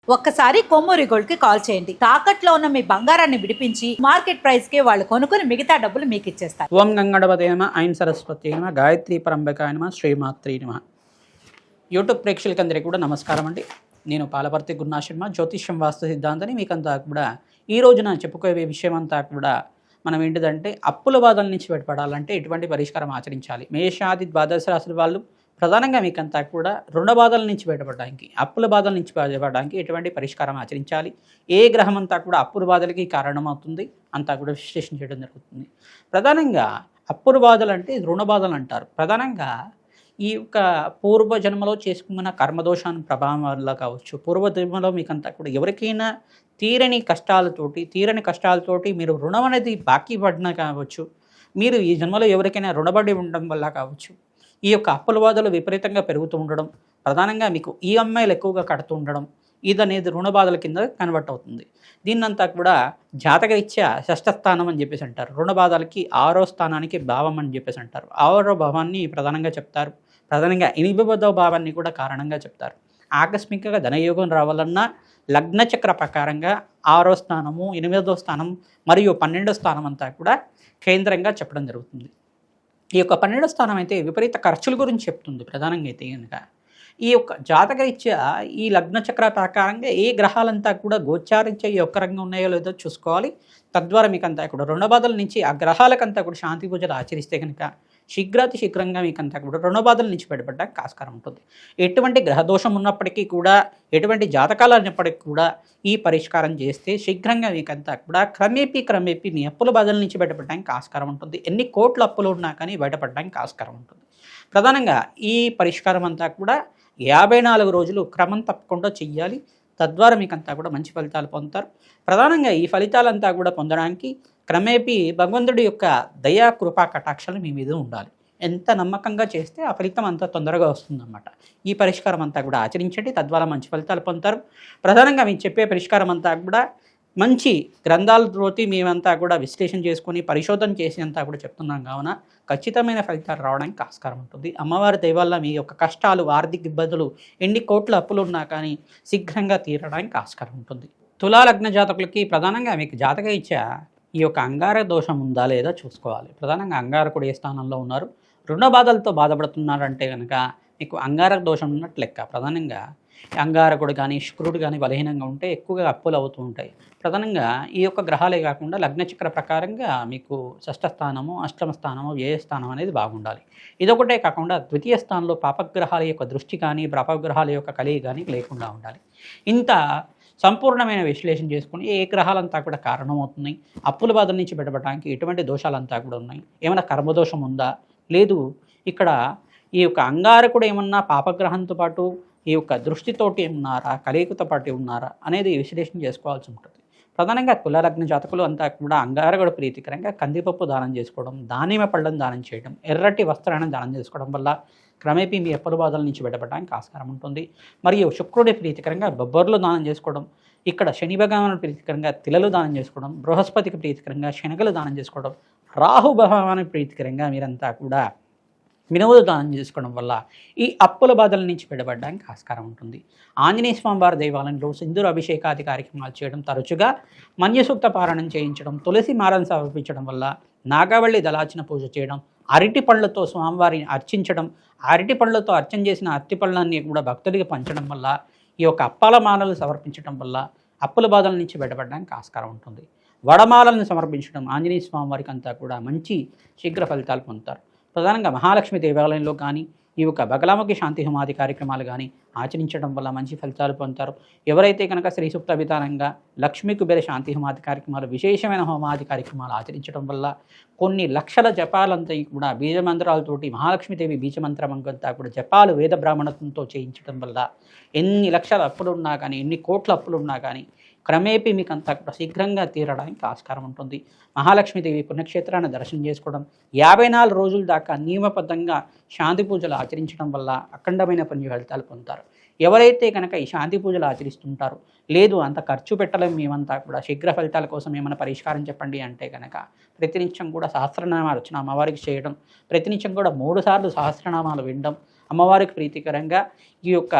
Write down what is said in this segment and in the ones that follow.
ఒక్కసారి కొమ్మూరి గోల్డ్ కి కాల్ చేయండి. తాకట్లో ఉన్న మీ బంగారాన్ని విడిపించి మార్కెట్ ప్రైస్ కి వాళ్ళు కొనుక్కుని మిగతా డబ్బులు మీకు ఇచ్చేస్తారు. ఓం గంగణపతే నమః, ఐం సరస్వతి నమః, గాయత్రీ పరంబకాయ నమః, శ్రీమాత్రీ నమః. యూట్యూబ్ ప్రేక్షకులందరికీ కూడా నమస్కారం అండి. నేను పాలపర్తి గురునాశర్మ, జ్యోతిష్యం వాస్తు సిద్ధాంతాన్ని మీకంతా కూడా ఈ రోజున చెప్పుకోవే విషయం అంతా కూడా మనం ఏంటిదంటే అప్పుల బాధల నుంచి బయటపడాలంటే ఎటువంటి పరిష్కారం ఆచరించాలి. మేషాది ద్వాదశ రాశుల వాళ్ళు ప్రధానంగా మీకంతా కూడా రుణ బాధల నుంచి బయటపడడానికి, అప్పుల బాధల నుంచి బయటపడడానికి ఎటువంటి పరిష్కారం ఆచరించాలి, ఏ గ్రహం అంతా కూడా అప్పుల బాధలకి కారణమవుతుంది అంతా కూడా విశ్లేషణ చేయడం జరుగుతుంది. ప్రధానంగా అప్పుల బాధలు అంటే రుణ బాధలు అంటారు. ప్రధానంగా ఈ యొక్క పూర్వజన్మలో చేసుకున్న కర్మదోషాన్ని ప్రభావం వల్ల కావచ్చు, పూర్వజన్మలో మీకంతా కూడా ఎవరికైనా తీరని కష్టాలతోటి మీరు రుణం అనేది బాకీ పడినా కావచ్చు, మీరు ఈ జన్మలో ఎవరికైనా రుణపడి ఉండడం వల్ల కావచ్చు, ఈ యొక్క అప్పుల బాధలు విపరీతంగా పెరుగుతూ ఉండడం, ప్రధానంగా మీకు ఈఎంఐలు ఎక్కువగా కడుతూ ఉండడం, ఇది అనేది రుణ బాధల కింద కన్వర్ట్ అవుతుంది. దీన్నంతా కూడా జాతకరీత్యా షష్ఠ స్థానం అని చెప్పేసి అంటారు. రుణ బాధలకి 6వ స్థానానికి భావం అని చెప్పేసి అంటారు. 6వ భావాన్ని ప్రధానంగా చెప్తారు. ప్రధానంగా 8వ భావాన్ని కూడా కారణంగా చెప్తారు. ఆకస్మికంగా ధనయోగం రావాలన్నా లగ్నచక్ర ప్రకారంగా 6వ స్థానము, 8వ స్థానం మరియు 12వ స్థానం అంతా కూడా కేంద్రంగా చెప్పడం జరుగుతుంది. ఈ యొక్క 12వ స్థానం అయితే విపరీత ఖర్చుల గురించి చెప్తుంది. ప్రధానంగా అయితే కనుక ఈ యొక్క జాతకరీత్యా ఈ లగ్నచక్ర ప్రకారంగా ఏ గ్రహాలంతా కూడా గోచారించే ఈ ఒక్క రంగం ఉన్నాయో లేదో చూసుకోవాలి. తద్వారా మీకంతా కూడా రుణ బాధల నుంచి ఆ గ్రహాలకంతా కూడా శాంతి పూజలు ఆచరిస్తే కనుక శీఘ్రంగా మీకంతా కూడా రుణ బాధల నుంచి బయటపడడానికి ఆస్కారం ఉంటుంది. ఎటువంటి గ్రహదోషం ఉన్నప్పటికీ కూడా, ఎటువంటి జాతకాలు ఉన్నప్పటికీ కూడా ఈ పరిష్కారం చేస్తే శీఘ్రంగా మీకంతా కూడా క్రమేపీ మీ అప్పుల బాధల నుంచి బయటపడడానికి ఆస్కారం ఉంటుంది. ఎన్ని కోట్ల అప్పులు ఉన్నా కానీ బయటపడడానికి ఆస్కారం ఉంటుంది. ప్రధానంగా ఈ పరిష్కారం అంతా కూడా 54 రోజులు క్రమం తప్పకుండా చెయ్యాలి. తద్వారా మీకంతా కూడా మంచి ఫలితాలు పొందుతారు. ప్రధానంగా ఈ ఫలితాలంతా కూడా పొందడానికి క్రమేపీ భగవంతుడి యొక్క దయా కృపా కటాక్షాలు మీ మీద ఉండాలి. ఎంత నమ్మకంగా చేస్తే ఆ ఫలితం అంత తొందరగా వస్తుందన్నమాట. ఈ పరిష్కారం అంతా కూడా ఆచరించండి. తద్వారా మంచి ఫలితాలు పొందుతారు. ప్రధానంగా మీకు చెప్పే పరిష్కారం అంతా కూడా మంచి గ్రంథాలతోటి మేమంతా కూడా విశ్లేషణ చేసుకొని పరిశోధన చేసి అంతా కూడా చెప్తున్నాం కావున ఖచ్చితమైన ఫలితాలు రావడానికి ఆస్కారం ఉంటుంది. అమ్మవారి దయ వల్ల మీ యొక్క కష్టాలు, ఆర్థిక ఇబ్బందులు, ఎన్ని కోట్ల అప్పులు ఉన్నా కానీ శీఘ్రంగా తీరడానికి ఆస్కారం ఉంటుంది. తులా లగ్న జాతకులకి ప్రధానంగా మీకు జాతకరీత్యా ఈ యొక్క అంగారక దోషం ఉందా లేదా చూసుకోవాలి. ప్రధానంగా అంగారకుడు ఏ స్థానంలో ఉన్నారు, రుణ బాధలతో బాధపడుతున్నారంటే కనుక మీకు అంగారక దోషం ఉన్నట్టు లెక్క. ప్రధానంగా అంగారకుడు కానీ శుక్రుడు కానీ బలహీనంగా ఉంటే ఎక్కువగా అప్పులు అవుతూ ఉంటాయి. ప్రధానంగా ఈ యొక్క గ్రహాలే కాకుండా లగ్నచక్ర ప్రకారంగా మీకు షష్ఠ స్థానము, అష్టమ స్థానము, వ్యయ స్థానం అనేది బాగుండాలి. ఇదొకటే కాకుండా ద్వితీయ స్థానంలో పాపగ్రహాల యొక్క దృష్టి కానీ పాపగ్రహాల యొక్క కలిగి కానీ లేకుండా ఉండాలి. ఇంత సంపూర్ణమైన విశ్లేషణ చేసుకుని ఏ గ్రహాలంతా కూడా కారణమవుతున్నాయి, అప్పుల బాధల నుంచి బయటపడడానికి ఎటువంటి దోషాలంతా కూడా ఉన్నాయి, ఏమైనా కర్మదోషం ఉందా, లేదు ఇక్కడ ఈ యొక్క అంగారకుడు ఏమన్నా పాపగ్రహంతో పాటు ఈ యొక్క దృష్టితోటి ఉన్నారా, కలయికతో పాటు ఉన్నారా అనేది విశ్లేషణ చేసుకోవాల్సి ఉంటుంది. ప్రధానంగా కులలగ్న జాతకులు అంతా కూడా అంగారకుడు ప్రీతికరంగా కందిపప్పు దానం చేసుకోవడం, దానిమ్మ పళ్ళను దానం చేయడం, ఎర్రటి వస్త్రాన్ని దానం చేసుకోవడం వల్ల క్రమేపీ మీ అప్పుల బాధల నుంచి బయటపడడానికి ఆస్కారం ఉంటుంది. మరియు శుక్రుడి ప్రీతికరంగా బొబ్బర్లు దానం చేసుకోవడం, ఇక్కడ శని భగవాను ప్రీతికరంగా తిలలు దానం చేసుకోవడం, బృహస్పతికి ప్రీతికరంగా శనగలు దానం చేసుకోవడం, రాహు భగవాను ప్రీతికరంగా మీరంతా కూడా మినుములు దానం చేసుకోవడం వల్ల ఈ అప్పుల బాధల నుంచి బయటపడడానికి ఆస్కారం ఉంటుంది. ఆంజనేయ స్వామి వారి దేవాలయంలో సింధూర అభిషేకాది కార్యక్రమాలు చేయడం, తరచుగా మన్యసూక్త పారాయణం చేయించడం, తులసి మాలను సమర్పించడం వల్ల నాగవల్లి దళార్చన పూజ చేయడం, అరటి పళ్ళతో స్వామివారిని అర్చించడం, అరటి పళ్ళతో అర్చన చేసిన అరటి పళ్ళన్నీ కూడా భక్తుడికి పంచడం వల్ల, ఈ యొక్క అప్పాల మాలలు సమర్పించడం వల్ల అప్పుల బాధల నుంచి బయటపడడానికి ఆస్కారం ఉంటుంది. వడమాలను సమర్పించడం ఆంజనేయ స్వామి వారికి అంతా కూడా మంచి శీఘ్ర ఫలితాలు పొందుతారు. ప్రధానంగా మహాలక్ష్మి దేవాలయంలో కానీ ఈ యొక్క బగలాముఖి శాంతి హోమాది కార్యక్రమాలు కానీ ఆచరించడం వల్ల మంచి ఫలితాలు పొందుతారు. ఎవరైతే కనుక శ్రీ సూక్త విధానంగా లక్ష్మీ కుబేర శాంతి హోమాది కార్యక్రమాలు, విశేషమైన హోమాది కార్యక్రమాలు ఆచరించడం వల్ల కొన్ని లక్షల జపాలంతా కూడా బీజమంత్రాలతోటి మహాలక్ష్మీదేవి బీజమంత్రమంతా కూడా జపాలు వేద బ్రాహ్మణత్వంతో చేయించడం వల్ల ఎన్ని లక్షల అప్పులు ఉన్నా కానీ, ఎన్ని కోట్ల అప్పులు ఉన్నా కానీ క్రమేపీ మీకు అంతా కూడా శీఘ్రంగా తీరడానికి ఆస్కారం ఉంటుంది. మహాలక్ష్మీదేవి పుణ్యక్షేత్రాన్ని దర్శనం చేసుకోవడం, 54 రోజుల దాకా నియమబద్ధంగా శాంతి పూజలు ఆచరించడం వల్ల అఖండమైన పుణ్య ఫలితాలు పొందుతారు. ఎవరైతే కనుక ఈ శాంతి పూజలు ఆచరిస్తుంటారో, లేదు అంత ఖర్చు పెట్టలేము మేమంతా కూడా శీఘ్ర ఫలితాల కోసం ఏమైనా పరిష్కారం చెప్పండి అంటే కనుక ప్రతినిత్యం కూడా సహస్రనామాలు వచ్చిన అమ్మవారికి చేయడం, ప్రతినిత్యం కూడా 3 సార్లు సహస్రనామాలు వినడం, అమ్మవారికి ప్రీతికరంగా ఈ యొక్క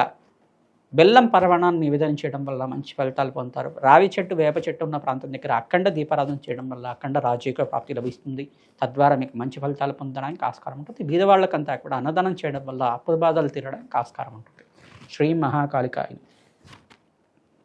బెల్లం పరమాణాన్ని నివేదన చేయడం వల్ల మంచి ఫలితాలు పొందుతారు. రావి చెట్టు, వేప చెట్టు ఉన్న ప్రాంతం దగ్గర అఖండ దీపారాధన చేయడం వల్ల అఖండ రాజయోగ ప్రాప్తి లభిస్తుంది. తద్వారా మీకు మంచి ఫలితాలు పొందడానికి ఆస్కారం ఉంటుంది. బీదవాళ్ళకంతా కూడా అన్నదానం చేయడం వల్ల అప్పుల బాధలు తీరడానికి ఆస్కారం ఉంటుంది. శ్రీ మహాకాళికాయ.